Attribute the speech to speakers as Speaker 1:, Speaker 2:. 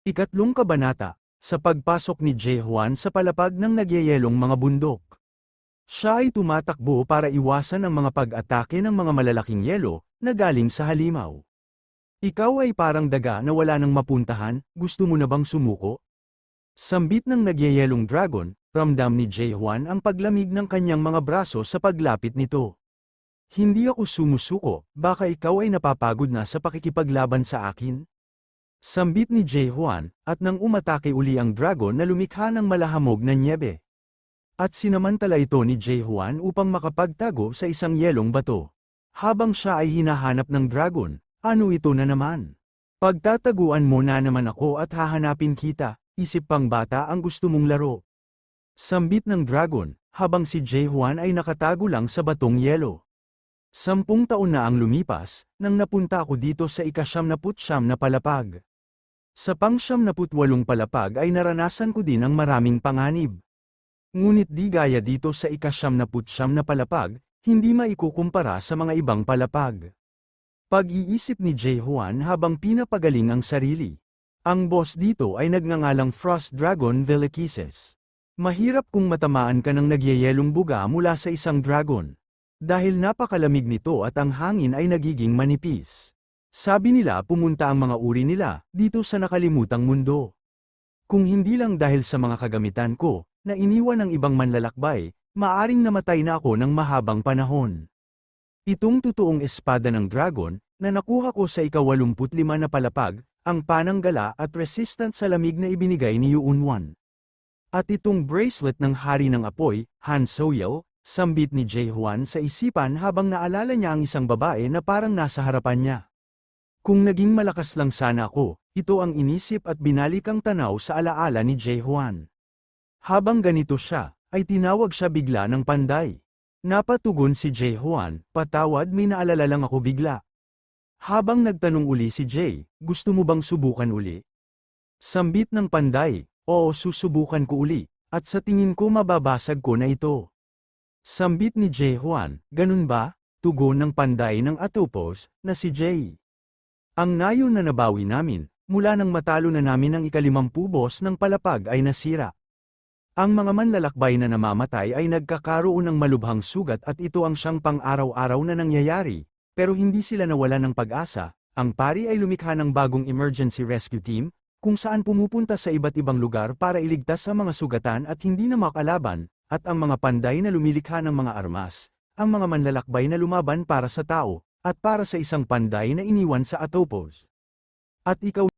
Speaker 1: Ikatlong kabanata, sa pagpasok ni Jehuan sa palapag ng nagyayelong mga bundok. Siya ay tumatakbo para iwasan ang mga pag-atake ng mga malalaking yelo na galing sa halimaw. Ikaw ay parang daga na wala nang mapuntahan, gusto mo na bang sumuko? Sambit ng nagyayelong dragon, ramdam ni Jehuan ang paglamig ng kanyang mga braso sa paglapit nito. Hindi ako sumusuko, baka ikaw ay napapagod na sa pakikipaglaban sa akin? Sambit ni Jehuan, at nang umatake uli ang dragon na lumikha ng malahamog na nyebe. At sinamantala ito ni Jehuan upang makapagtago sa isang yelong bato. Habang siya ay hinahanap ng dragon, ano ito na naman? Pagtataguan mo na naman ako at hahanapin kita, isip pang bata ang gusto mong laro. Sambit ng dragon, habang si Jehuan ay nakatago lang sa batong yelo. 10 taon na ang lumipas, nang napunta ako dito sa ika-siyam na palapag. Sa pang-78 palapag ay naranasan ko din ang maraming panganib. Ngunit di gaya dito sa ika-siyam na palapag, hindi maikukumpara sa mga ibang palapag. Pag-iisip ni Jehuan habang pinapagaling ang sarili. Ang boss dito ay nagngangalang Frost Dragon Velikises. Mahirap kung matamaan ka ng nagyayelong buga mula sa isang dragon. Dahil napakalamig nito at ang hangin ay nagiging manipis. Sabi nila pumunta ang mga uri nila dito sa nakalimutang mundo. Kung hindi lang dahil sa mga kagamitan ko, na iniwan ng ibang manlalakbay, maaring namatay na ako ng mahabang panahon. Itong totoong espada ng dragon, na nakuha ko sa ika-85 na palapag, ang pananggala at resistant sa lamig na ibinigay ni Yuunwan. At itong bracelet ng Hari ng Apoy, Han Soyel, sambit ni Jehuan sa isipan habang naalala niya ang isang babae na parang nasa harapan niya. Kung naging malakas lang sana ako, ito ang inisip at binalik ang tanaw sa alaala ni Jehuan. Habang ganito siya, ay tinawag siya bigla ng panday. Napatugon si Jehuan, patawad may naalala lang ako bigla. Habang nagtanong uli si Jay, gusto mo bang subukan uli? Sambit ng panday, oo susubukan ko uli, at sa tingin ko mababasag ko na ito. Sambit ni Jehuan, ganun ba? Tugon ng panday ng Atopos, na si Jay. Ang nayon na nabawi namin, mula nang matalo na namin ang ika-50 boss ng palapag ay nasira. Ang mga manlalakbay na namamatay ay nagkakaroon ng malubhang sugat at ito ang siyang pang-araw-araw na nangyayari, pero hindi sila nawalan ng pag-asa. Ang pari ay lumikha ng bagong emergency rescue team, kung saan pumupunta sa iba't ibang lugar para iligtas ang mga sugatan at hindi na makalaban, at ang mga panday na lumilikha ng mga armas, ang mga manlalakbay na lumaban para sa tao, at para sa isang panday na iniwan sa Atopos. At ikaw